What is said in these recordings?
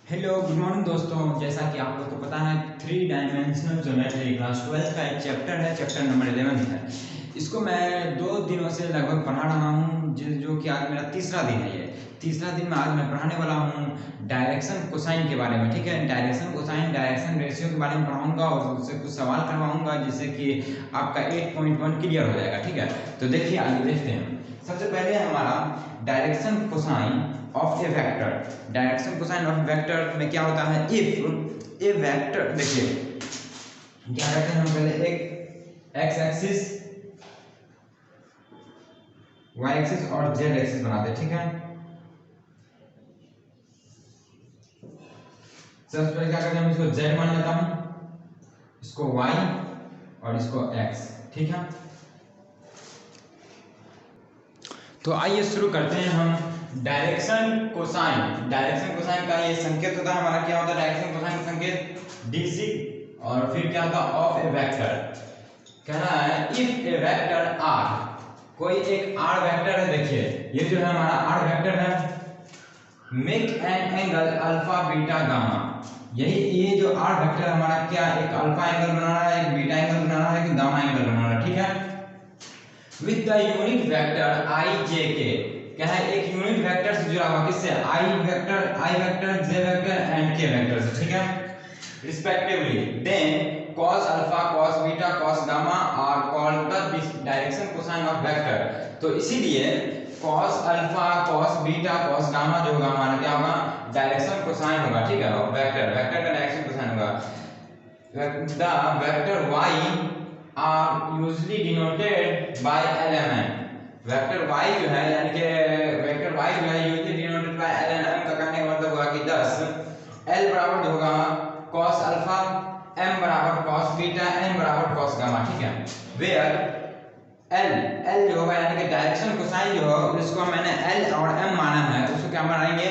Hello good morning दोस्तों। जैसा कि आप लोग को पता है 3 डायमेंशनल ज्योमेट्री क्लास 12 का एक चैप्टर है, चैप्टर नंबर 11 है। इसको मैं 2 दिनों से लगभग पढ़ा रहा हूँ, जो कि आज मेरा तीसरा दिन है। ये तीसरा दिन में आज मैं पढ़ाने वाला हूँ डायरेक्शन कोसाइन के बारे में। ठीक है, डायरेक्शन कोसाइन डायरेक्शन रेशियो के बारे में पढ़ाऊंगा और उससे कुछ सवाल करवाऊंगा जिससे कि आपका 8.1 क्लियर हो जाएगा। ठीक है, तो देखिए आइए देखते हैं। सबसे पहले हमारा direction cosine of a vector. Direction cosine of vector में क्या होता है, इफ ए वेक्टर, देखिए क्या करते हैं हम पहले एक एक्स एक्सिस, वाई एक्सिस और जेड एक्सिस बनाते हैं। ठीक है, सबसे पहले क्या करते हैं, हम इसको जेड मान लेता हूं, इसको वाई और इसको एक्स। ठीक है, तो आइए शुरू करते हैं हम डायरेक्शन कोसाइन। डायरेक्शन कोसाइन का ये संकेत होता है हमारा, क्या होता है डायरेक्शन कोसाइन का संकेत डीसी, और फिर क्या होता है ऑफ ए वेक्टर। कह रहा है इफ ए वेक्टर आर, कोई एक आर वेक्टर है। देखिए ये जो है हमारा आर वेक्टर है, make an angle alpha beta gamma. यही ये जो आर वेक्टर हमारा क्या एक अल्फा एंगल बना रहा है, एक बीटा एंगल बना रहा है, कि गामा एंगल बना रहा है। ठीक है, विद द यूनिट वेक्टर आई जे के। क्या है, एक यूनिट वेक्टर से जुड़ा हुआ, किससे, I vector, J vector and K vector से। ठीक है, respectively then cos alpha, cos beta, cos gamma are called the direction cosine of vector. तो इसीलिए cos alpha, cos beta, cos gamma जो होगा हमारा क्या होगा, डायरेक्शन कोसाइन होगा। ठीक है, वेक्टर का डायरेक्शन कोसाइन होगा। The vector y are usually denoted by lmn। Vector y जो है, यानी कि वेक्टर y जो है यूजली डिनोटेड बाय lmn का कहने का मतलब हुआ कि 10 l बराबर होगा cos अल्फा, m बराबर cos बीटा, n बराबर cos गामा। ठीक है, वेयर l जो होगा यानी कि डायरेक्शन कोसाइन जो है इसको मैंने l और m माना है, उसको क्या बनाएंगे,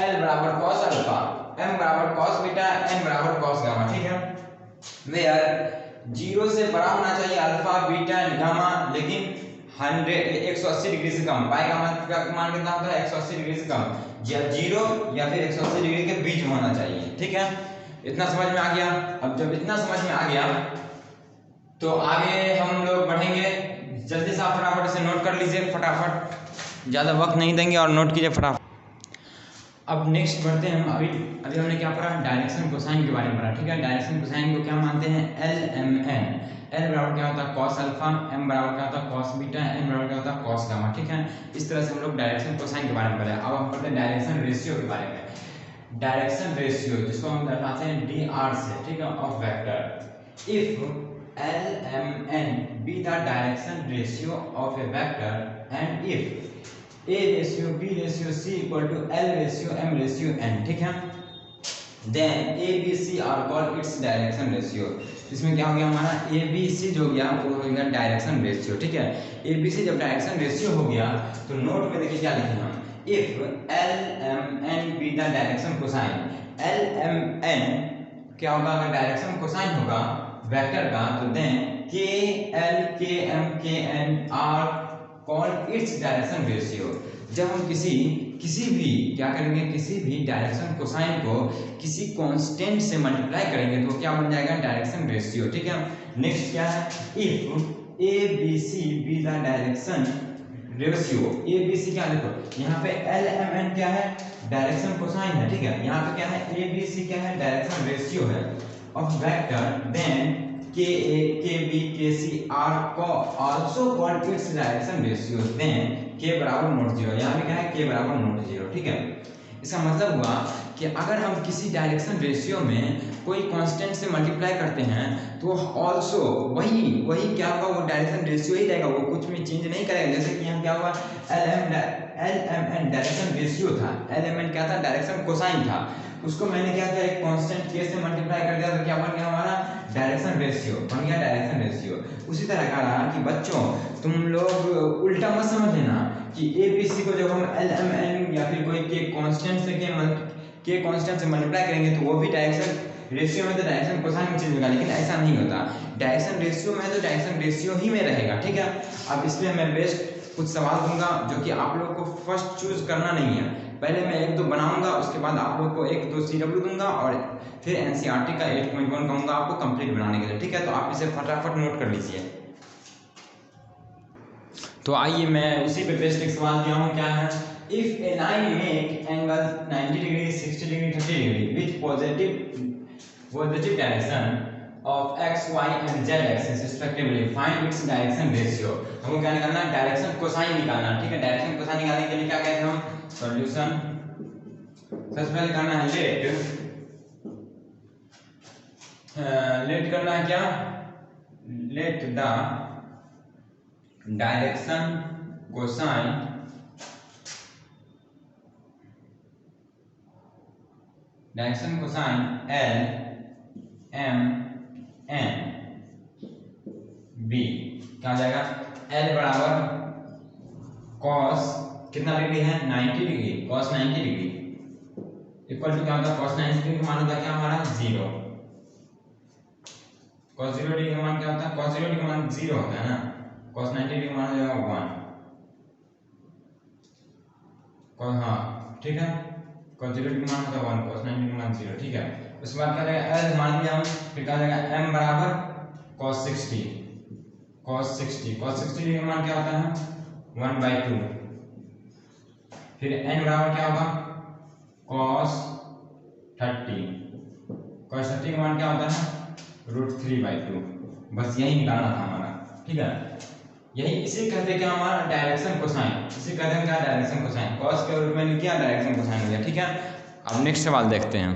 l बराबर cos अल्फा, m बराबर cos बीटा, n बराबर cos गामा। ठीक है, वेयर 0 से बड़ा होना चाहिए अल्फा बीटा गामा, लेकिन 180 डिग्री से कम। पाई का मान कितना होता है, 180 डिग्री से कम, या 0 या फिर 180 डिग्री के बीच में होना चाहिए। ठीक है, इतना समझ में आ गया। अब जब इतना समझ में आ गया तो आगे हम लोग बढ़ेंगे। जल्दी से आप फटाफट से नोट कर लीजिए, फटाफट, ज़्यादा वक्त नहीं देंगे और नोट कीजिए फटाफट। अब नेक्स्ट बढ़ते हैं हम। अभी हमने क्या पढ़ा, डायरेक्शन कोसाइन के बारे में पढ़ा। ठीक है, डायरेक्शन कोसाइन को क्या मानते हैं, एल एम एन। एल बराबर क्या होता है कॉस अल्फा, एम बराबर क्या होता है कॉस बीटा, एन बराबर क्या होता है कॉस गामा। ठीक है, इस तरह से हम लोग डायरेक्शन कोसाइन के बारे में पढ़े। अब हम पढ़ते हैं डायरेक्शन रेशियो के बारे में। डायरेक्शन रेशियो जिसको हम दर्शाते हैं डी आर से, ठीक है, of vector. If L M N be the direction ratio of a vector and if A ratio B ratio C equal to L ratio M ratio N। ठीक है, then A B C are called its direction ratio. इसमें क्या हो गया हमारा, A B C जो गया वो हो गया डायरेक्शन रेशियो। ठीक है, A B C जब डायरेक्शन रेशियो हो गया तो नोट में देखिए क्या लिखे हम, if L M N B the direction cosine. L M N क्या होगा, अगर डायरेक्शन कोसाइन होगा वेक्टर का, तो then K L K M K N are called its direction ratio. जब हम किसी भी क्या करेंगे, किसी भी डायरेक्शन कोसाइन को किसी कांस्टेंट से मल्टीप्लाई करेंगे तो क्या बन जाएगा, डायरेक्शन रेशियो। ठीक है, नेक्स्ट क्या है, if A B C be the direction ratio. A B C क्या, देखो यहाँ पे एल एम एन क्या है, डायरेक्शन कोसाइन है। ठीक है, यहाँ पे क्या है, ए बी सी क्या है, डायरेक्शन रेशियो है of vector, then K A K B K C are को also called its direction ratio. Then के बराबर नोट 0, यहाँ पे क्या है, के बराबर नोट 0। ठीक है, इसका मतलब हुआ कि अगर हम किसी डायरेक्शन रेशियो में कोई कांस्टेंट से मल्टीप्लाई करते हैं तो आल्सो वही क्या होगा, वो डायरेक्शन रेशियो ही रहेगा, वो कुछ में चेंज नहीं करेगा। जैसे कि यहाँ क्या हुआ, L M N direction ratio था, एल एम एन क्या था, डायरेक्शन कोसाइन था, उसको मैंने क्या किया, एक कांस्टेंट के से मल्टीप्लाई कर दिया तो क्या बन गया हमारा, डायरेक्शन रेशियो बन गया, डायरेक्शन रेशियो। उसी तरह कह रहा कि बच्चों तुम लोग उल्टा मत समझ लेना कि ए बी सी को जब हम एल एम एन या फिर कोई के कांस्टेंट से मल्टीप्लाई करेंगे तो वो भी डायरेक्शन रेशियो में, तो डायरेक्शन कोसाइन में चेंज होगा, लेकिन ऐसा नहीं होता। डायरेक्शन रेशियो में तो डायरेक्शन रेशियो ही में रहेगा। ठीक है, अब इसमें मैं बेस्ट कुछ सवाल दूंगा जो कि आप लोगों को फर्स्ट चूज करना नहीं है, पहले मैं एक दो बनाऊंगा, उसके बाद आप लोग को एक दो CW दूंगा और फिर NCERT का 8.1 कहूँगा आपको कंप्लीट बनाने के लिए, ठीक है। तो आप इसे फटाफट नोट कर लीजिए। तो आइए मैं उसी पे बेस्ड एक सवाल दिया हूँ, क्या है, if A line make angle 90 degree 60 degree 30 degree with positive direction of x, y and z axis respectively, find its direction ratio। हमको क्या निकालना है, डायरेक्शन कोसाइन निकालना, ठीक है। डायरेक्शन कोसाइन निकालने के लिए क्या कहते हैं हम, सॉल्यूशन। सबसे पहले करना है लेट करना है क्या, let the direction cosine L M N B क्या हो जाएगा, L बराबर cos कितना डिग्री है, 90 degree, cos 90 degree equal to क्या होता है, cos 90 डिग्री का मान होता है क्या हमारा 0, cos 0 डिग्री का मान क्या होता है, cos 0 डिग्री का मान 0 होता है ना, cos 90 डिग्री का मान हो जाएगा 1, हाँ ठीक है, cos 0 डिग्री का मान होता है 1, cos 90 डिग्री का मान 0, ठीक है। उसके बाद क्या जाएगा, L मान लिया हम, फिर क्या जाएगा M बराबर cos 60 डिग्री का मान क्या होता है 1/2, फिर N बराबर क्या होगा cos 30 का मान क्या होता है √3/2। बस यही निकालना था हमारा, ठीक है। यही इसे कहते हैं क्या हमारा डायरेक्शन कोसाइन, इसे कहते हैं क्या डायरेक्शन कोसाइन, cos के रूप में किया डायरेक्शन कोसाइन हो गया, ठीक है। अब नेक्स्ट सवाल देखते हैं।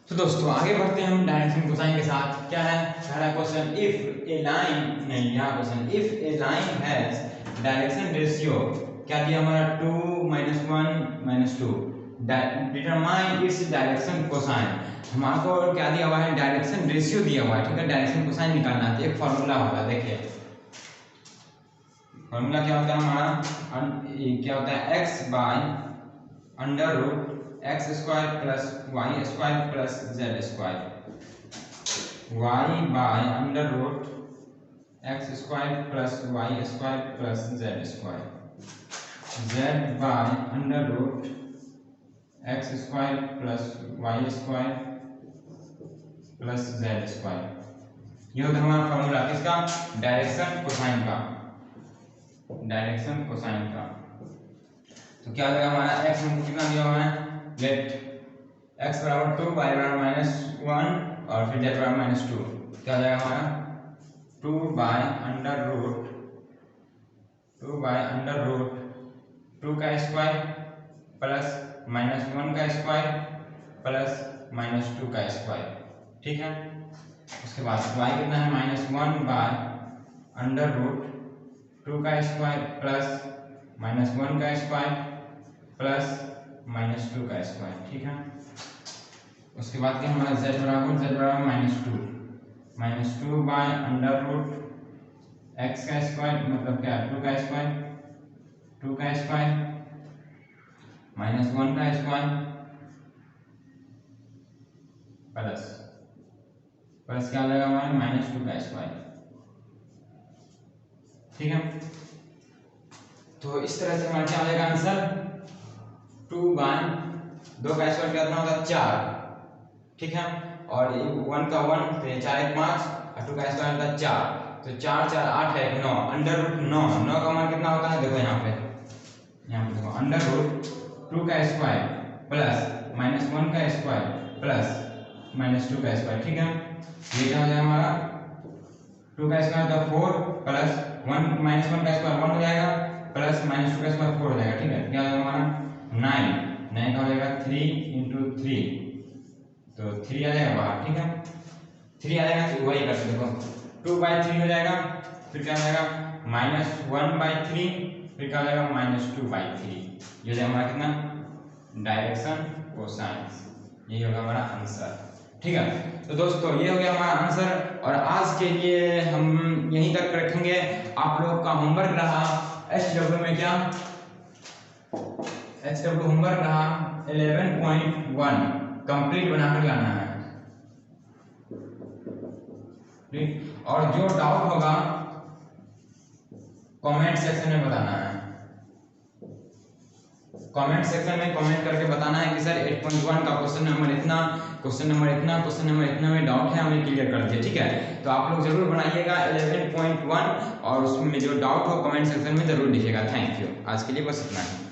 तो दोस्तों आगे बढ़ते हैं हम डायरेक्शन कोसाइन के साथ। क्या है पहला क्वेश्चन, इफ ए लाइन, नहीं यहाँ question, if A line has direction ratio क्या दिया हमारा 2 -1 -2 डिटरमाइन इट्स डायरेक्शन कोसाइन। हमको क्या दिया हुआ है, डायरेक्शन रेशियो दिया हुआ है, ठीक है। डायरेक्शन कोसाइन निकालना है, एक फॉर्मूला होता है, देखिए फॉर्मूला क्या होता है हमारा, क्या होता है x by under root x square plus y square plus z square, y by under root x square plus y square plus z square, z by under root x square plus y square plus z square. ये होता है हमारा formula किसका, direction cosine का, direction cosine का। तो क्या हो जाएगा हमारा x हमको कितना दिया हुआ है, लेट x बराबर 2, y बराबर -1 और फिर z बराबर -2, क्या हो जाएगा हमारा 2 बाय अंडर रूट 2 का स्क्वायर प्लस -1 का स्क्वायर प्लस -2 का स्क्वायर, ठीक है। उसके बाद y कितना है -1 बाय अंडर रूट 2 का स्क्वायर प्लस -1 का स्क्वायर प्लस -2 का स्क्वायर, ठीक है। उसके बाद क्या हमारा z बराबर -2 बाय अंडर रूट x का स्क्वायर मतलब क्या 2 का स्क्वायर -1 का स्क्वायर प्लस क्या हो जाएगा हमारा -2 का स्क्वायर, ठीक है। तो इस तरह से हमारा क्या हो जाएगा आंसर, 2 बाय 2 का स्क्वायर कितना होता है 4, ठीक है। और 1 का 1 तो 4 1 5 और 2 का स्क्वायर होता है 4, तो 4 4 8 है 9, अंडर रूट 9 का मान कितना होता है, देखो यहाँ पे देखो अंडर रूट 2 का स्क्वायर प्लस -1 का स्क्वायर प्लस -2 का स्क्वायर, ठीक है। ये क्या हो जाएगा हमारा 2 का स्क्वायर तो 4 प्लस 1 -1 का स्क्वायर 1 हो जाएगा प्लस -2 का स्क्वायर 4 हो जाएगा, ठीक है। क्या हो जाएगा हमारा 9 का हो जाएगा 3 × 3 तो 3 आ जाएगा बाहर, ठीक है। 3 आ जाएगा तो वही करते देखो 2/3 हो जाएगा, फिर क्या हो जाएगा -1/3, फिर क्या हो जाएगा -2/3, ये हो हमारा कितना डायरेक्शन कोसाइन, यही होगा हमारा आंसर, ठीक है। तो दोस्तों ये हो गया हमारा आंसर और आज के लिए हम यहीं तक रखेंगे। आप लोग का होमवर्क रहा HW में क्या HW होमवर्क रहा 11.1 कंप्लीट बनाकर लाना है, ठीक। और जो डाउट होगा कमेंट सेक्शन में बताना है। कमेंट सेक्शन में कमेंट करके बताना है कि सर 8.1 का क्वेश्चन नंबर इतना, क्वेश्चन नंबर इतना में डाउट है, हमें क्लियर कर दीजिए, ठीक है। तो आप लोग जरूर बनाइएगा 11.1 और उसमें जो डाउट हो कमेंट सेक्शन में जरूर लिखिएगा। Thank you. आज के लिए बस इतना ही।